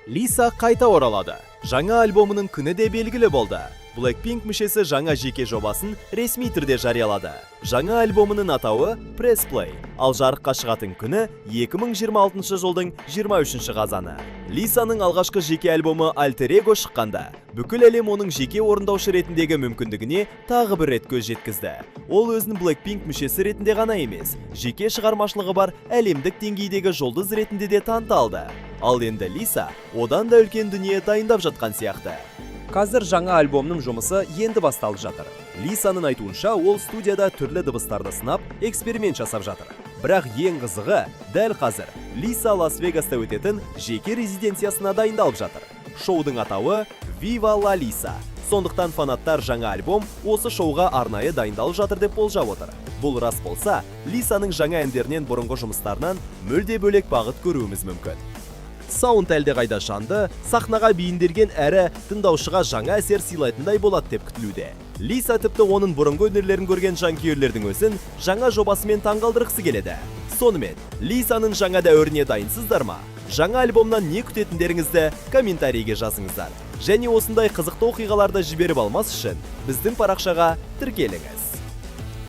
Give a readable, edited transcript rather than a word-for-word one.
Lisa қайта оралады. Жаңа альбомының күні де белгілі болды. Blackpink мүшесі жаңа жеке жобасын ресми түрде жариялады. Жаңа альбомының атауы Press Play, ал жарыққа шығатын күні 2026 жылдың 23 қазаны. Лисаның алғашқы жеке альбомы Alter Ego шыққанда, бүкіл әлем оның жеке орындаушы ретіндегі мүмкіндігіне тағы бір рет көз жеткізді. Ол өзін Blackpink мүшесі ретінде ғана емес, жеке шығармашылығы бар әлемдік деңгейдегі жұлдыз ретінде де таныталды. Ал енді Лиса одан да үлкен дүние дайындап жатқан сияқты. Қазір жаңа альбомның жұмысы енді басталып жатыр. Лисаның айтуынша, ол студияда түрлі дыбыстарды сынап, эксперимент жасап жатыр. Бірақ ең қызығы, дәл қазір Лиса Лас-Вегаста өтетін жеке резиденциясына дайындалып жатыр. Шоудың атауы Viva La Lisa. Сондықтан фанаттар жаңа альбом осы шоуға арнайы дайындалып жатыр деп болжап отыр. Бұл рас болса, Лисаның жаңа әндерінен бұрынғы жұмыстарынан мүлде бөлек бағыт көруіміз мүмкін. Саунд әлде қайда жанды, сахнаға бейімделген әрі тыңдаушыға жаңа әсер сыйлайтындай болады деп күтілуде. Лиса тіпті оның бұрынғы өнерлерін көрген жанкүйерлердің өзін жаңа жобасымен таңғалдырғысы келеді. Сонымен, Лисаның жаңа дәуіріне дайынсыздар ма? Жаңа альбомнан не күтетіндеріңізді комментарийге жазыңыздар. Және осындай қызықты оқиғаларды жіберіп алмас үшін біздің парақшаға тіркеліңіз.